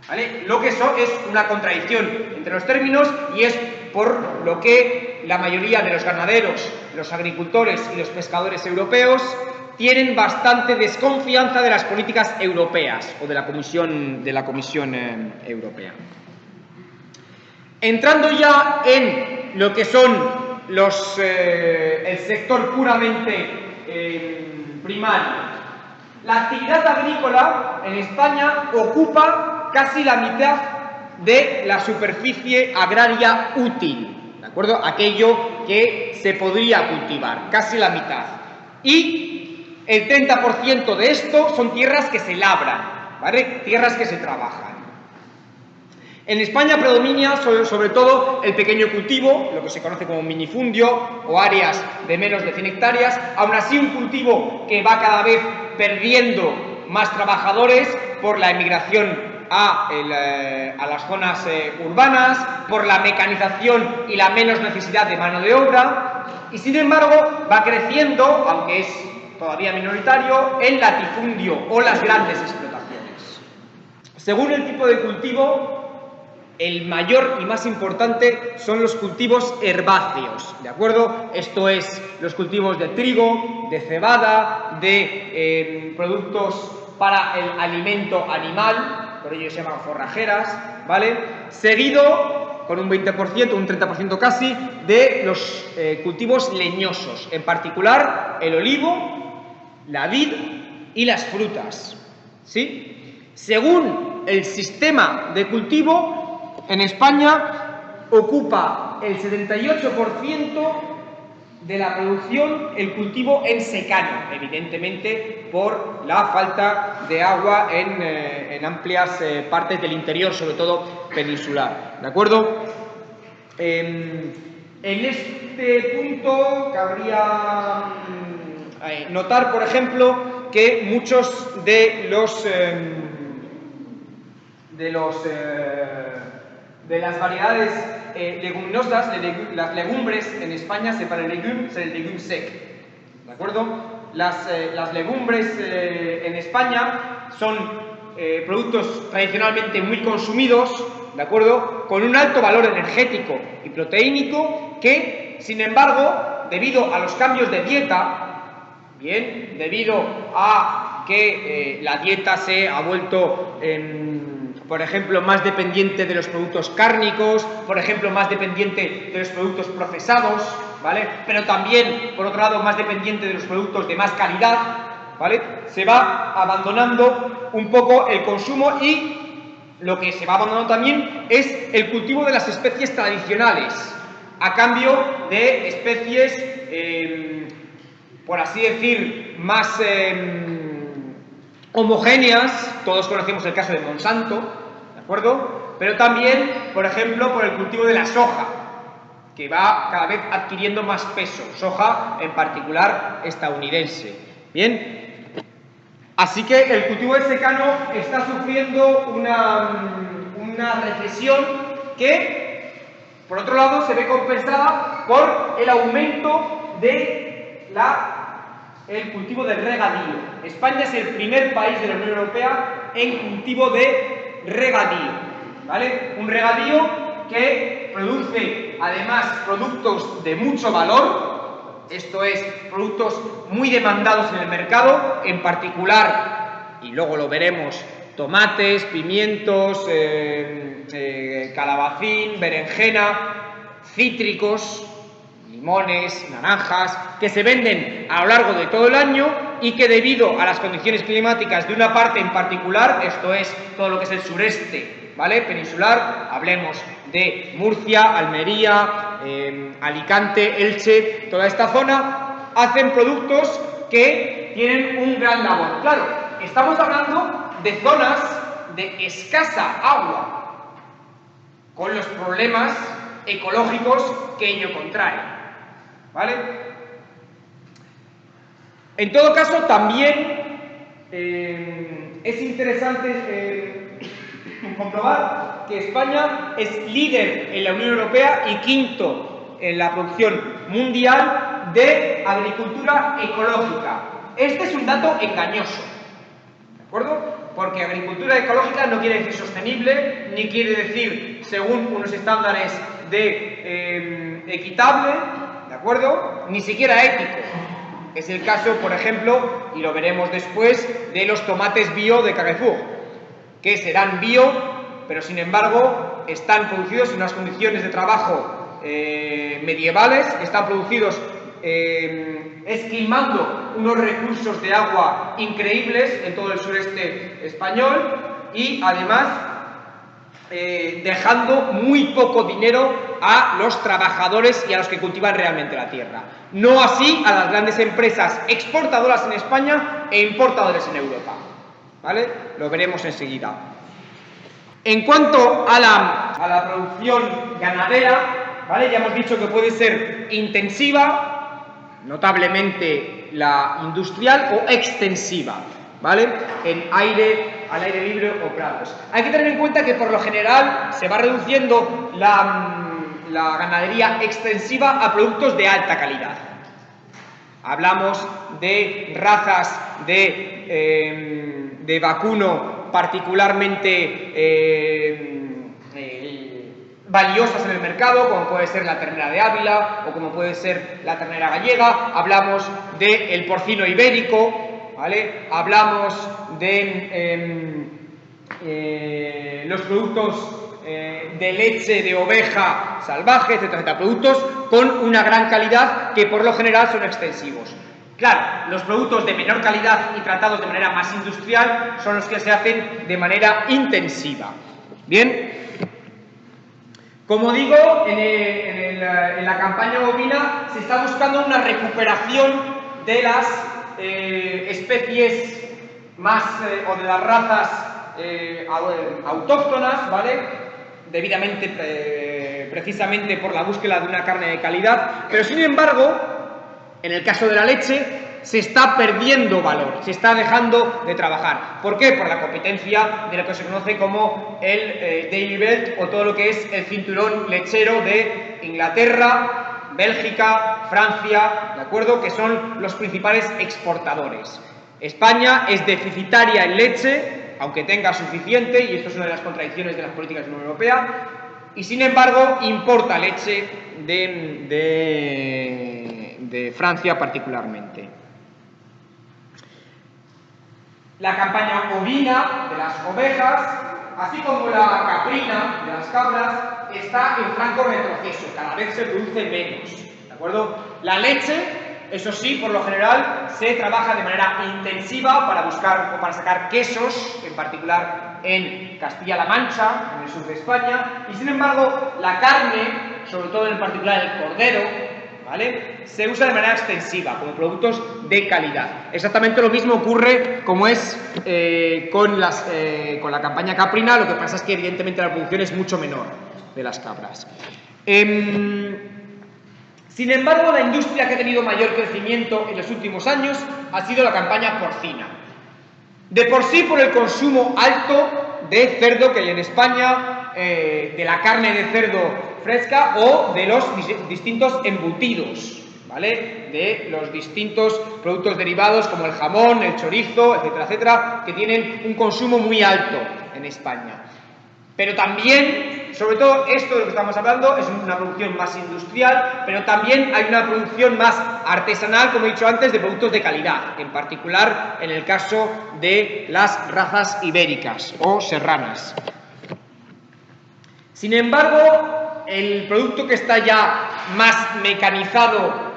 ¿vale? Lo que eso es una contradicción entre los términos y es por lo que la mayoría de los ganaderos, los agricultores y los pescadores europeos tienen bastante desconfianza de las políticas europeas o de la Comisión Europea. Entrando ya en lo que son el sector puramente primario, la actividad agrícola en España ocupa casi la mitad de la superficie agraria útil, ¿de acuerdo? Aquello que se podría cultivar, casi la mitad. Y el 30% de esto son tierras que se labran, ¿vale? Tierras que se trabajan. En España predomina sobre todo el pequeño cultivo, lo que se conoce como minifundio o áreas de menos de 100 hectáreas, aún así un cultivo que va cada vez perdiendo más trabajadores por la emigración a las zonas urbanas, por la mecanización y la menos necesidad de mano de obra, y sin embargo va creciendo, aunque es todavía minoritario, el latifundio o las grandes explotaciones. Según el tipo de cultivo, el mayor y más importante son los cultivos herbáceos, ¿de acuerdo? Esto es los cultivos de trigo, de cebada, de productos para el alimento animal, por ello se llaman forrajeras, ¿vale? Seguido, con un 20%, un 30% casi, de los cultivos leñosos, en particular el olivo, la vid y las frutas, ¿sí? Según el sistema de cultivo, en España ocupa el 78% de la producción el cultivo en secano, evidentemente por la falta de agua en amplias partes del interior, sobre todo peninsular, ¿de acuerdo? En este punto cabría notar, por ejemplo, que muchos de las variedades leguminosas, las legumbres en España se para el legume sec, ¿de acuerdo? Las legumbres en España son productos tradicionalmente muy consumidos, ¿de acuerdo? Con un alto valor energético y proteínico que, sin embargo, debido a los cambios de dieta, bien, debido a que la dieta se ha vuelto por ejemplo, más dependiente de los productos cárnicos, por ejemplo, más dependiente de los productos procesados, ¿vale? Pero también, por otro lado, más dependiente de los productos de más calidad, ¿vale? Se va abandonando un poco el consumo y lo que se va abandonando también es el cultivo de las especies tradicionales, a cambio de especies, por así decir, más homogéneas. Todos conocemos el caso de Monsanto, ¿de acuerdo? Pero también, por ejemplo, por el cultivo de la soja, que va cada vez adquiriendo más peso, soja en particular estadounidense. Bien, así que el cultivo de secano está sufriendo una recesión que, por otro lado, se ve compensada por el aumento de el cultivo del regadío. España es el primer país de la Unión Europea en cultivo de regadío, ¿vale? Un regadío que produce además productos de mucho valor, esto es, productos muy demandados en el mercado, en particular, y luego lo veremos, tomates, pimientos, calabacín, berenjena, cítricos, limones, naranjas, que se venden a lo largo de todo el año y que debido a las condiciones climáticas de una parte en particular, esto es todo lo que es el sureste, ¿vale? Peninsular, hablemos de Murcia, Almería, Alicante, Elche, toda esta zona, hacen productos que tienen un gran labor. Claro, estamos hablando de zonas de escasa agua, con los problemas ecológicos que ello contrae, ¿vale? En todo caso, también es interesante comprobar que España es líder en la Unión Europea y quinto en la producción mundial de agricultura ecológica. Este es un dato engañoso, ¿de acuerdo? Porque agricultura ecológica no quiere decir sostenible, ni quiere decir según unos estándares de equitable, ¿de acuerdo? Ni siquiera ético. Es el caso, por ejemplo, y lo veremos después, de los tomates bio de Carrefour, que serán bio, pero sin embargo están producidos en unas condiciones de trabajo medievales, están producidos esquilmando unos recursos de agua increíbles en todo el sureste español y además dejando muy poco dinero a los trabajadores y a los que cultivan realmente la tierra. No así a las grandes empresas exportadoras en España e importadoras en Europa, ¿vale? Lo veremos enseguida. En cuanto a la producción ganadera, ¿vale? Ya hemos dicho que puede ser intensiva, notablemente la industrial, o extensiva, ¿vale? Al aire libre o prados. Hay que tener en cuenta que por lo general se va reduciendo la ganadería extensiva a productos de alta calidad. Hablamos de razas de vacuno particularmente valiosas en el mercado, como puede ser la ternera de Ávila o como puede ser la ternera gallega. Hablamos del porcino ibérico, ¿vale? Hablamos de los productos de leche de oveja salvaje, etcétera, etcétera, productos con una gran calidad que por lo general son extensivos. Claro, los productos de menor calidad y tratados de manera más industrial son los que se hacen de manera intensiva. Bien. Como digo, en la campaña bovina se está buscando una recuperación de las especies más o de las razas autóctonas, ¿vale? Debidamente, precisamente por la búsqueda de una carne de calidad, pero sin embargo, en el caso de la leche, se está perdiendo valor, se está dejando de trabajar. ¿Por qué? Por la competencia de lo que se conoce como el Dairy Belt, o todo lo que es el cinturón lechero de Inglaterra, Bélgica, Francia, ¿de acuerdo? Que son los principales exportadores. España es deficitaria en leche, aunque tenga suficiente, y esto es una de las contradicciones de las políticas de la Unión Europea, y sin embargo importa leche de Francia particularmente. La campaña ovina de las ovejas, así como la caprina de las cabras, está en franco retroceso, cada vez se produce menos, ¿de acuerdo? La leche, eso sí, por lo general se trabaja de manera intensiva para buscar o para sacar quesos, en particular en Castilla-La Mancha, en el sur de España, y sin embargo la carne, sobre todo en particular el cordero, ¿vale?, se usa de manera extensiva, como productos de calidad. Exactamente lo mismo ocurre como es con la campaña caprina, lo que pasa es que evidentemente la producción es mucho menor de las cabras. Sin embargo, la industria que ha tenido mayor crecimiento en los últimos años ha sido la campaña porcina. De por sí, por el consumo alto de cerdo que hay en España, de la carne de cerdo fresca o de los distintos embutidos, ¿vale? De los distintos productos derivados como el jamón, el chorizo, etcétera, etcétera, que tienen un consumo muy alto en España. Pero también, sobre todo esto de lo que estamos hablando, es una producción más industrial, pero también hay una producción más artesanal, como he dicho antes, de productos de calidad, en particular en el caso de las razas ibéricas o serranas. Sin embargo, el producto que está ya más mecanizado,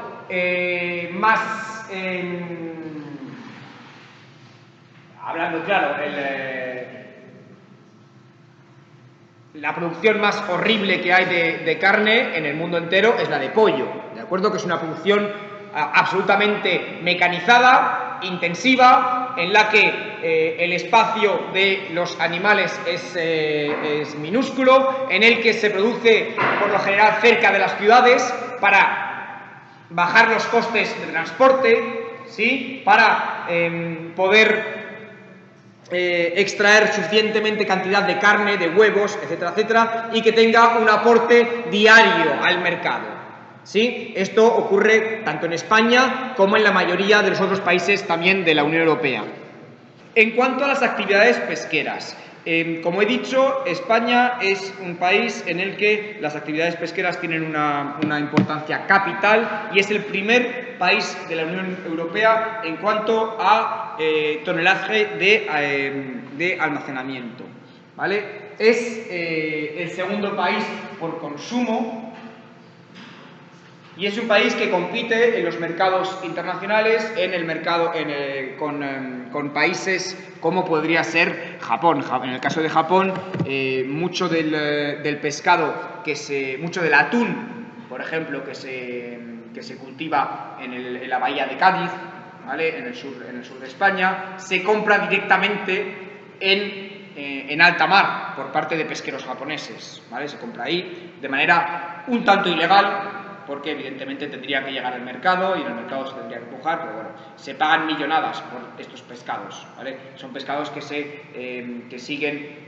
hablando claro, la producción más horrible que hay de carne en el mundo entero es la de pollo, ¿de acuerdo? Que es una producción absolutamente mecanizada, intensiva, en la que el espacio de los animales es minúsculo, en el que se produce por lo general cerca de las ciudades para bajar los costes de transporte, ¿sí?, para poder extraer suficientemente cantidad de carne, de huevos, etcétera, etcétera, y que tenga un aporte diario al mercado. ¿Sí? Esto ocurre tanto en España como en la mayoría de los otros países también de la Unión Europea. En cuanto a las actividades pesqueras, como he dicho, España es un país en el que las actividades pesqueras tienen una importancia capital y es el primer país de la Unión Europea en cuanto a tonelaje de almacenamiento, ¿vale? Es el segundo país por consumo y es un país que compite en los mercados internacionales, con países como podría ser Japón. En el caso de Japón, mucho del pescado, mucho del atún, por ejemplo, que se cultiva en la bahía de Cádiz, ¿vale? en el sur de España, se compra directamente en alta mar por parte de pesqueros japoneses, ¿vale? Se compra ahí de manera un tanto ilegal, porque evidentemente tendría que llegar al mercado y en el mercado se tendría que empujar, pero bueno, se pagan millonadas por estos pescados, ¿vale? Son pescados que siguen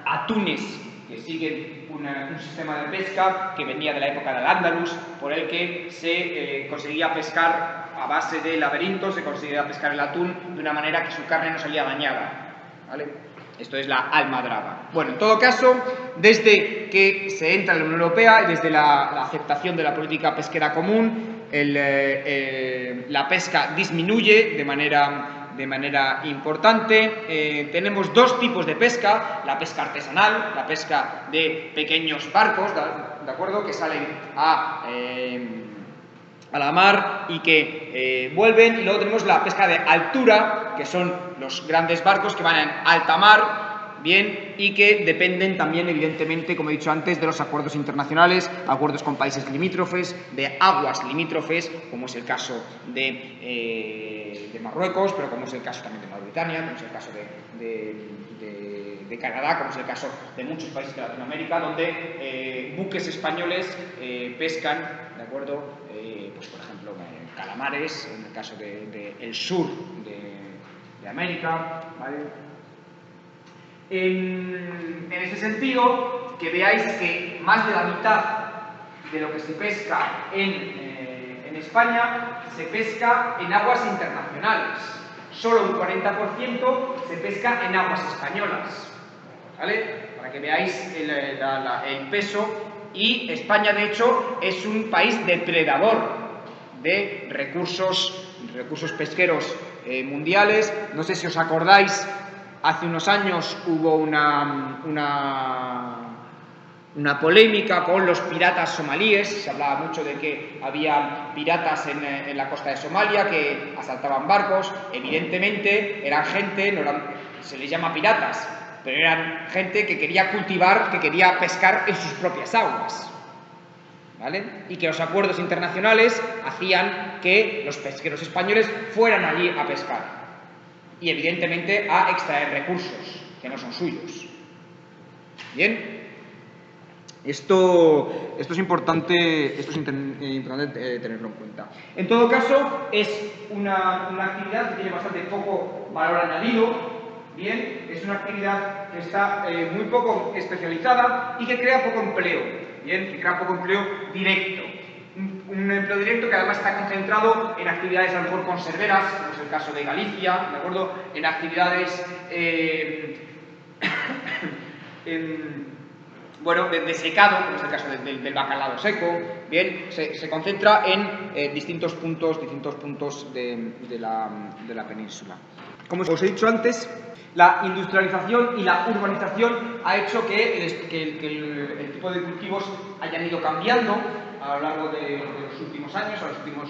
atunes que siguen un sistema de pesca que venía de la época del Al-Ándalus, por el que se conseguía pescar a base de laberintos, se conseguía pescar el atún de una manera que su carne no salía dañada, ¿vale? Esto es la almadraba. Bueno, en todo caso, desde que se entra en la Unión Europea y desde la aceptación de la política pesquera común, la pesca disminuye de manera importante. Tenemos dos tipos de pesca: la pesca artesanal, la pesca de pequeños barcos, ¿de acuerdo?, que salen a la mar y que vuelven, y luego tenemos la pesca de altura, que son los grandes barcos que van en alta mar, bien, y que dependen también, evidentemente, como he dicho antes, de los acuerdos internacionales, acuerdos con países limítrofes, de aguas limítrofes, como es el caso de Marruecos, pero como es el caso también de Mauritania, como es el caso de Canadá, como es el caso de muchos países de Latinoamérica, donde buques españoles pescan, ¿de acuerdo?, pues por ejemplo, calamares, en el caso del sur de América, ¿vale? En ese sentido, que veáis que más de la mitad de lo que se pesca en España se pesca en aguas internacionales. Solo un 40% se pesca en aguas españolas, ¿vale? Para que veáis el peso. Y España, de hecho, es un país depredador de recursos pesqueros mundiales. No sé si os acordáis, hace unos años hubo una polémica con los piratas somalíes. Se hablaba mucho de que había piratas en la costa de Somalia que asaltaban barcos. Evidentemente eran gente, se les llama piratas, pero eran gente que quería cultivar, que quería pescar en sus propias aguas, ¿vale? Y que los acuerdos internacionales hacían que los pesqueros españoles fueran allí a pescar y, evidentemente, a extraer recursos que no son suyos. Bien, esto es importante tenerlo en cuenta. En todo caso, es una actividad que tiene bastante poco valor añadido. Bien, es una actividad que está muy poco especializada y que crea poco empleo. Bien, que crea poco empleo directo. Un empleo directo que además está concentrado en actividades a lo mejor conserveras, como es el caso de Galicia, ¿de acuerdo? En actividades de secado, como es el caso del bacalao seco. Bien, se concentra en distintos puntos de la península. Como os he dicho antes, la industrialización y la urbanización ha hecho que el tipo de cultivos hayan ido cambiando a lo largo de los últimos años, a los últimos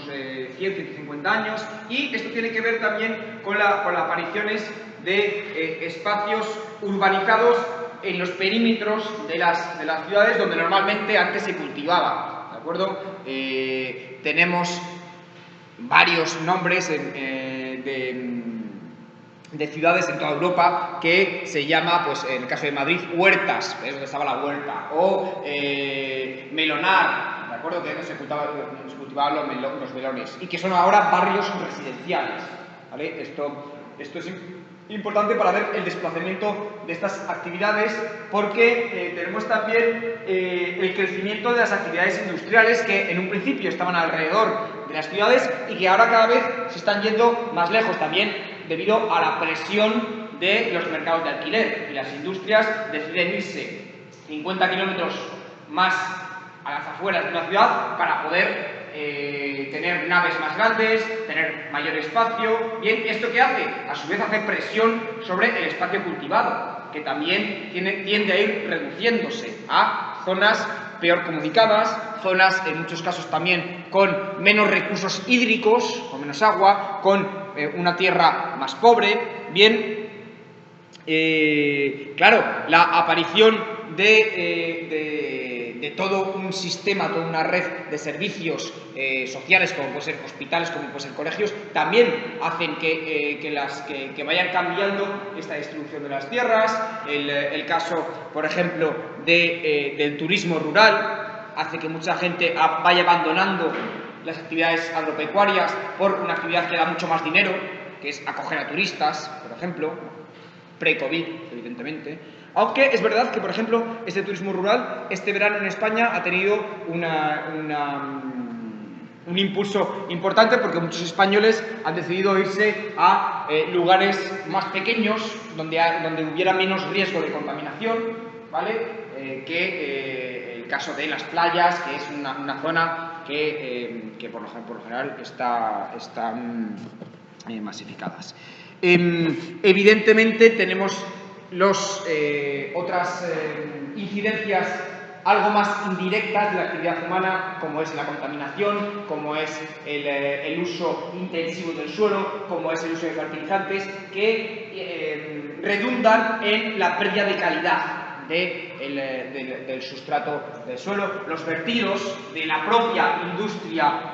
150 años, y esto tiene que ver también con las apariciones de espacios urbanizados en los perímetros de las ciudades donde normalmente antes se cultivaba, ¿de acuerdo? Tenemos varios nombres de ciudades en toda Europa que se llama, pues en el caso de Madrid, huertas, es donde estaba la huerta, o melonar, ¿de acuerdo?, que se cultivaban los melones, y que son ahora barrios residenciales, ¿vale? Esto es importante para ver el desplazamiento de estas actividades, porque tenemos también el crecimiento de las actividades industriales que en un principio estaban alrededor de las ciudades y que ahora cada vez se están yendo más lejos, también debido a la presión de los mercados de alquiler, y las industrias deciden irse 50 kilómetros más a las afueras de una ciudad para poder tener naves más grandes, tener mayor espacio. Bien, ¿esto qué hace? A su vez hace presión sobre el espacio cultivado, que también tiende a ir reduciéndose a zonas peor comunicadas, zonas en muchos casos también con menos recursos hídricos, con menos agua, con una tierra más pobre. Bien, claro, la aparición de todo un sistema, toda una red de servicios sociales, como pueden ser hospitales, como pueden ser colegios, también hacen que vayan cambiando esta distribución de las tierras. El caso, por ejemplo, del turismo rural hace que mucha gente vaya abandonando las actividades agropecuarias por una actividad que da mucho más dinero, que es acoger a turistas, por ejemplo, pre-COVID, evidentemente. Aunque es verdad que, por ejemplo, este turismo rural, este verano en España ha tenido un impulso importante, porque muchos españoles han decidido irse a lugares más pequeños, donde hubiera menos riesgo de contaminación, ¿vale? Que el caso de las playas, que es una zona que por lo general están masificadas. Evidentemente tenemos otras incidencias algo más indirectas de la actividad humana, como es la contaminación, como es el uso intensivo del suelo, como es el uso de fertilizantes, que redundan en la pérdida de calidad del sustrato del suelo, los vertidos de la propia industria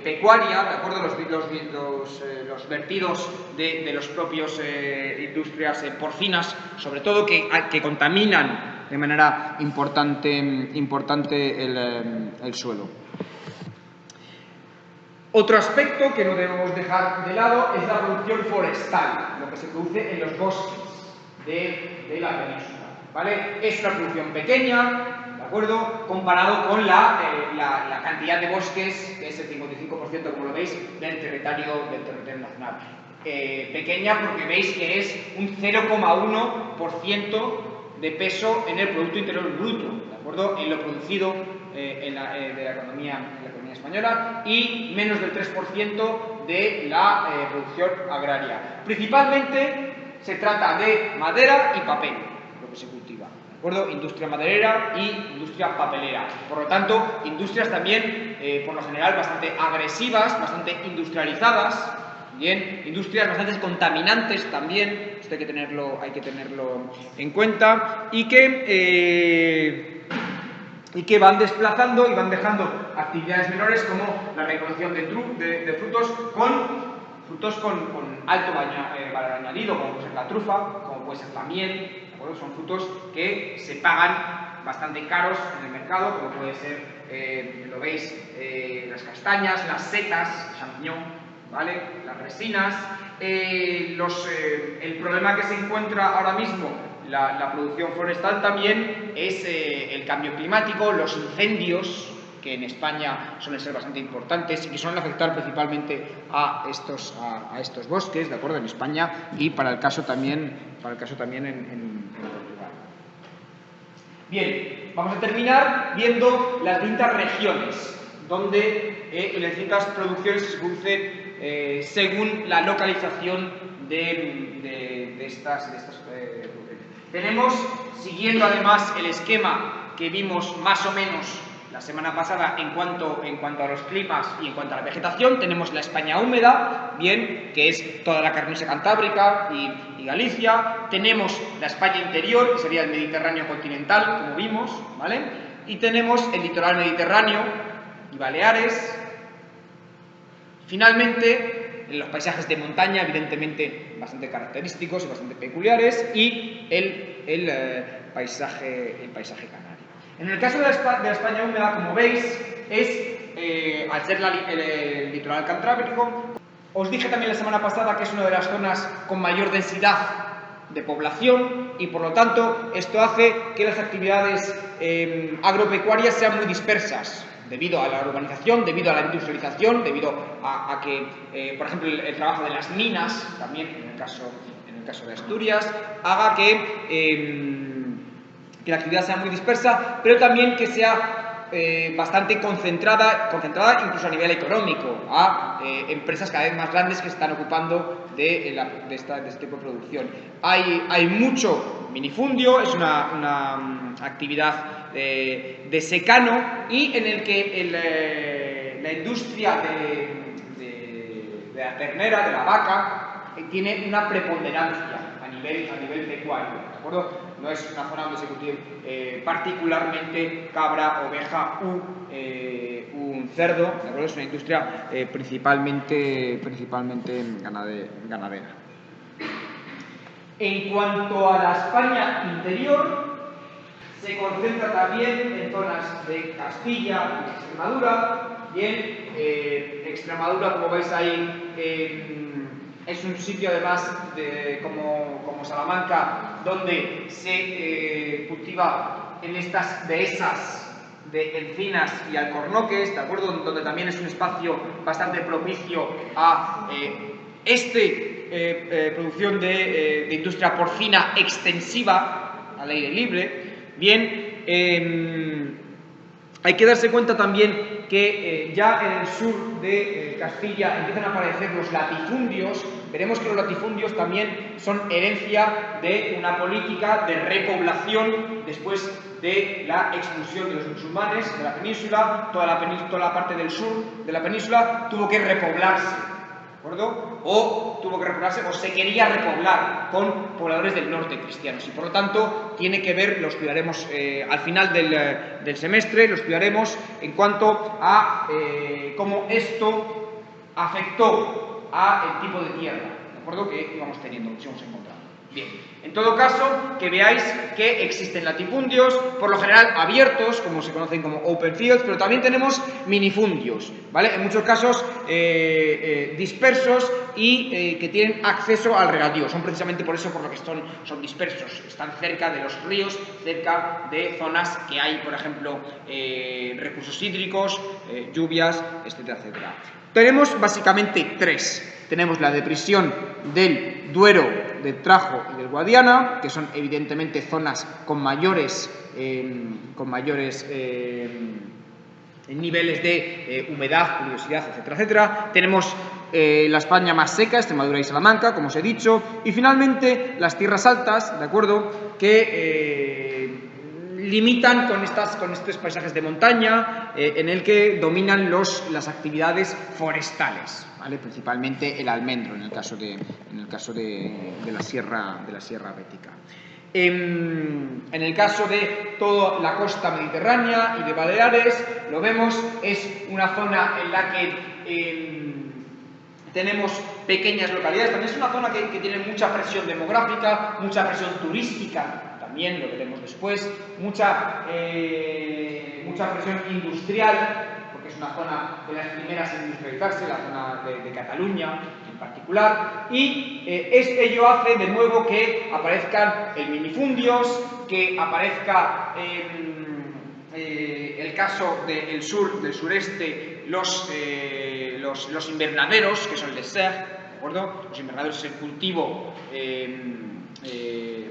pecuaria, ¿de acuerdo? Los vertidos de los propios industrias porcinas, sobre todo, que contaminan de manera importante el suelo. Otro aspecto que no debemos dejar de lado es la producción forestal, lo que se produce en los bosques de la península, ¿vale? Es una producción pequeña, ¿de acuerdo?, comparado con la cantidad de bosques, que es el 55%, como lo veis, del territorio nacional. Pequeña porque veis que es un 0,1% de peso en el Producto Interior Bruto, ¿de acuerdo?, en lo producido de la economía española, y menos del 3% de la producción agraria. Principalmente se trata de madera y papel, lo que se cultiva, ¿de acuerdo? Industria maderera y industria papelera. Por lo tanto, industrias también, por lo general, bastante agresivas, bastante industrializadas, bien, industrias bastante contaminantes también, esto hay que tenerlo en cuenta, y que van desplazando y van dejando actividades menores, como la recolección de frutos con alto valor añadido, como puede ser la trufa, como puede ser la miel, ¿de acuerdo? Son frutos que se pagan bastante caros en el mercado, como puede ser, lo veis, las castañas, las setas, champiñón, ¿vale?, las resinas. El problema que se encuentra ahora mismo la producción forestal también es el cambio climático, los incendios, que en España suelen ser bastante importantes y que suelen afectar principalmente a estos bosques, ¿de acuerdo?, en España, y para el caso también en Portugal. Bien, vamos a terminar viendo las distintas regiones donde las distintas producciones se producen según la localización de estas producciones. Tenemos, siguiendo además el esquema que vimos más o menos la semana pasada en cuanto a los climas y en cuanto a la vegetación, tenemos la España húmeda, bien, que es toda la Carnicia Cantábrica y Galicia. Tenemos la España interior, que sería el Mediterráneo continental, como vimos, ¿vale? Y tenemos el litoral mediterráneo y Baleares. Finalmente, los paisajes de montaña, evidentemente bastante característicos y bastante peculiares, y el paisaje canario. En el caso de la España húmeda, como veis, al ser el litoral cantábrico, Os dije también la semana pasada que es una de las zonas con mayor densidad de población y, por lo tanto, esto hace que las actividades agropecuarias sean muy dispersas debido a la urbanización, debido a la industrialización, debido a que, por ejemplo, el trabajo de las minas, también en el caso de Asturias, haga que la actividad sea muy dispersa, pero también que sea bastante concentrada incluso a nivel económico, a empresas cada vez más grandes que se están ocupando de este tipo de producción. Hay mucho minifundio, es una actividad de secano y en el que la industria de la ternera, de la vaca, tiene una preponderancia a nivel pecuario, ¿de acuerdo? No es una zona donde se cultive particularmente cabra, oveja un cerdo, ¿de acuerdo? Es una industria principalmente ganadera. En cuanto a la España interior, se concentra también en zonas de Castilla y Extremadura. Bien, Extremadura, como veis ahí, es un sitio además como Salamanca, donde se cultiva en estas dehesas de encinas y alcornoques, ¿de acuerdo? Donde también es un espacio bastante propicio a producción de industria porcina extensiva al aire libre. Bien, hay que darse cuenta también que ya en el sur de Castilla empiezan a aparecer los latifundios. Veremos que los latifundios también son herencia de una política de repoblación después de la expulsión de los musulmanes de la península. Toda la parte del sur de la península tuvo que repoblarse, ¿de acuerdo? O tuvo que repoblarse, o se quería repoblar con pobladores del norte cristianos, y por lo tanto tiene que ver, lo estudiaremos al final del semestre, lo estudiaremos en cuanto a cómo esto afectó al tipo de tierra, ¿de acuerdo?, que íbamos teniendo, que íbamos encontrando. Bien, en todo caso, que veáis que existen latifundios, por lo general abiertos, como se conocen como open fields, pero también tenemos minifundios, ¿vale? En muchos casos dispersos y que tienen acceso al regadío. Son precisamente por eso por lo que son dispersos. Están cerca de los ríos, cerca de zonas que hay, por ejemplo, recursos hídricos, lluvias, etcétera, etcétera. Tenemos básicamente tres. Tenemos la depresión del Duero, del Tajo y del Guadiana, que son evidentemente zonas con mayores niveles de humedad, pluviosidad, etcétera, etcétera. Tenemos la España más seca, Extremadura y Salamanca, como os he dicho, y finalmente las tierras altas, ¿de acuerdo?, que limitan con estos paisajes de montaña en el que dominan las actividades forestales, ¿vale? Principalmente el almendro en el caso de la sierra bética. En el caso de toda la costa mediterránea y de Baleares, lo vemos, es una zona en la que tenemos pequeñas localidades. También es una zona que tiene mucha presión demográfica, mucha presión turística, también lo veremos después, mucha presión industrial, porque es una zona de las primeras en industrializarse, la zona de Cataluña en particular, y ello hace de nuevo que aparezcan minifundios, que aparezca el caso del sureste, los invernaderos, que son les serres, ¿de acuerdo? Los invernaderos es el cultivo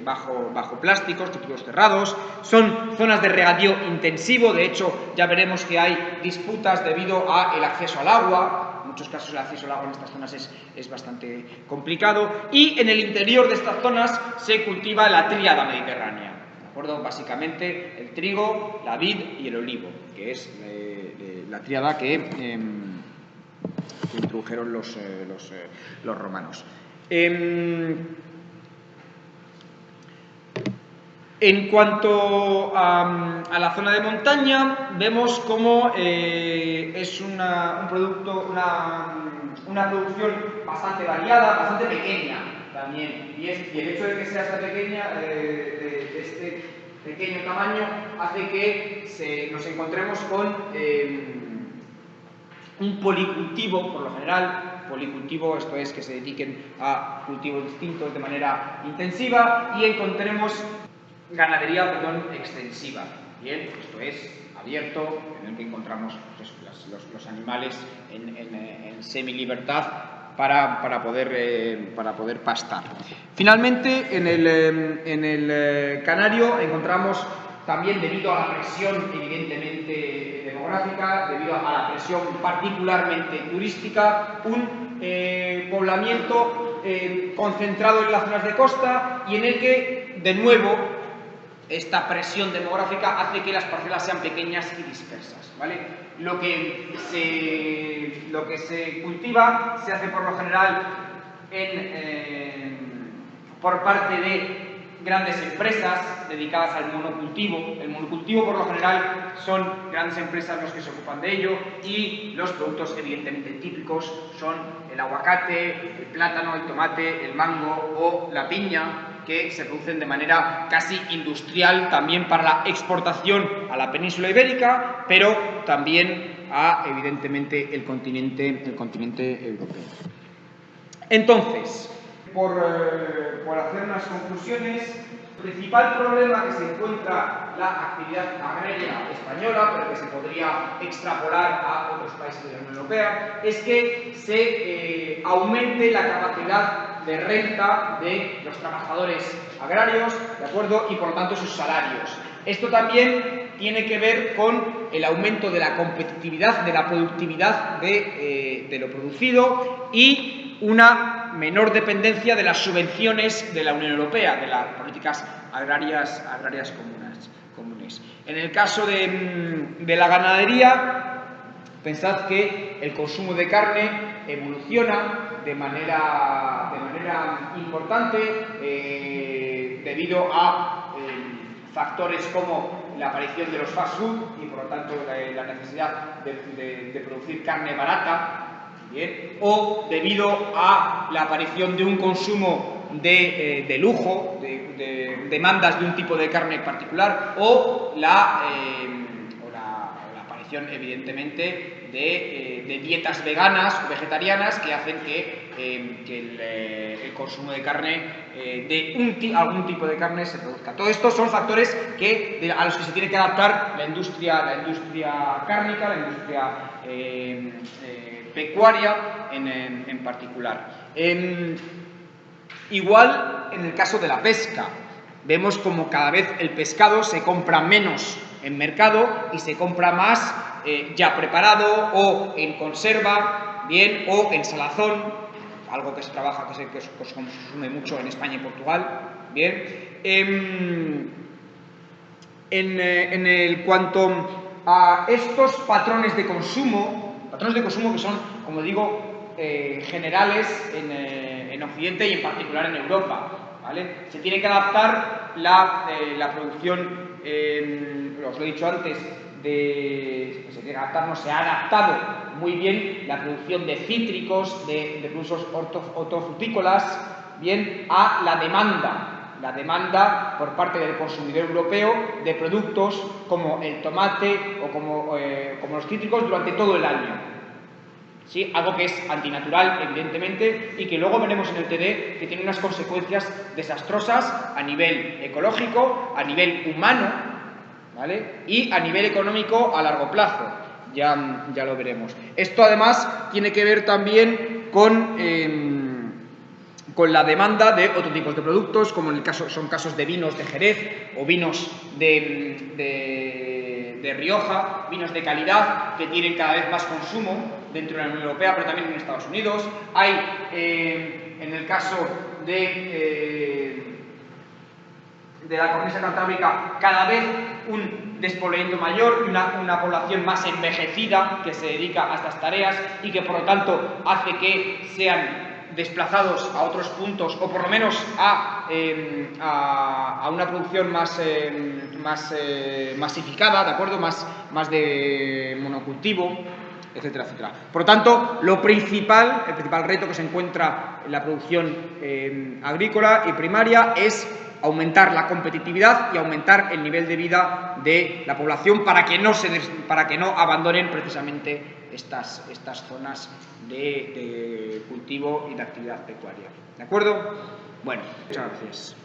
bajo plásticos, cultivos cerrados, son zonas de regadío intensivo. De hecho, ya veremos que hay disputas debido al acceso al agua. En muchos casos el acceso al agua en estas zonas es bastante complicado, y en el interior de estas zonas se cultiva la tríada mediterránea, ¿de acuerdo? Básicamente el trigo, la vid y el olivo, que es la tríada que introdujeron los romanos. En cuanto a la zona de montaña, vemos cómo es una producción bastante variada, bastante pequeña también, y el hecho de que sea esta pequeña, de este pequeño tamaño, hace que nos encontremos con un policultivo, por lo general, policultivo, esto es, que se dediquen a cultivos distintos de manera intensiva, y encontremos ganadería, extensiva. Bien, esto es abierto, en el que encontramos pues, los animales en semilibertad para poder pastar. Finalmente, en el canario encontramos también, debido a la presión evidentemente demográfica, debido a la presión particularmente turística, un poblamiento concentrado en las zonas de costa, y en el que, de nuevo, esta presión demográfica hace que las parcelas sean pequeñas y dispersas, ¿vale? Lo que se cultiva se hace por lo general por parte de grandes empresas dedicadas al monocultivo. El monocultivo, por lo general, son grandes empresas los que se ocupan de ello, y los productos evidentemente típicos son el aguacate, el plátano, el tomate, el mango o la piña, que se producen de manera casi industrial también para la exportación a la península ibérica, pero también a, evidentemente, el continente europeo. Entonces, por hacer unas conclusiones, el principal problema que se encuentra la actividad agraria española, pero que se podría extrapolar a otros países de la Unión Europea, es que se aumente la capacidad de renta de los trabajadores agrarios, ¿de acuerdo? Y por lo tanto sus salarios. Esto también tiene que ver con el aumento de la competitividad, de la productividad de lo producido, y una menor dependencia de las subvenciones de la Unión Europea, de las políticas agrarias comunes. En el caso de la ganadería, pensad que el consumo de carne evoluciona de manera importante debido a factores como la aparición de los fast food y, por lo tanto, la necesidad de producir carne barata, ¿bien? O debido a la aparición de un consumo de lujo, de demandas de un tipo de carne particular, o la aparición, evidentemente, de dietas veganas o vegetarianas que hacen que el consumo de carne, de algún tipo de carne, se produzca. Todo esto son factores a los que se tiene que adaptar la industria cárnica, la industria pecuaria en particular. Igual en el caso de la pesca, vemos como cada vez el pescado se compra menos en mercado y se compra más ya preparado o en conserva, bien, o en salazón, algo que se trabaja, que se consume mucho en España y Portugal, bien. En cuanto a estos patrones de consumo que son, como digo, generales en Occidente y en particular en Europa, ¿vale? Se tiene que adaptar la producción, os lo he dicho antes, se tiene que adaptar, no se ha adaptado muy bien la producción de cítricos, de productos hortofrutícolas, bien, a la demanda por parte del consumidor europeo de productos como el tomate o como los cítricos durante todo el año. ¿Sí? Algo que es antinatural, evidentemente, y que luego veremos en el TD que tiene unas consecuencias desastrosas a nivel ecológico, a nivel humano, ¿vale? Y a nivel económico a largo plazo. Ya lo veremos. Esto, además, tiene que ver también con la demanda de otro tipo de productos, como son casos de vinos de Jerez o vinos de Rioja, vinos de calidad que tienen cada vez más consumo dentro de la Unión Europea, pero también en Estados Unidos. Hay, en el caso de la cornisa cantábrica, cada vez un despoblamiento mayor y una población más envejecida que se dedica a estas tareas y que, por lo tanto, hace que sean desplazados a otros puntos, o por lo menos a una producción más masificada, ¿de acuerdo? Más de monocultivo, etcétera, etcétera. Por lo tanto, el principal reto que se encuentra en la producción agrícola y primaria es aumentar la competitividad y aumentar el nivel de vida de la población para que no abandonen precisamente estas zonas de cultivo y de actividad pecuaria. ¿De acuerdo? Bueno, muchas gracias.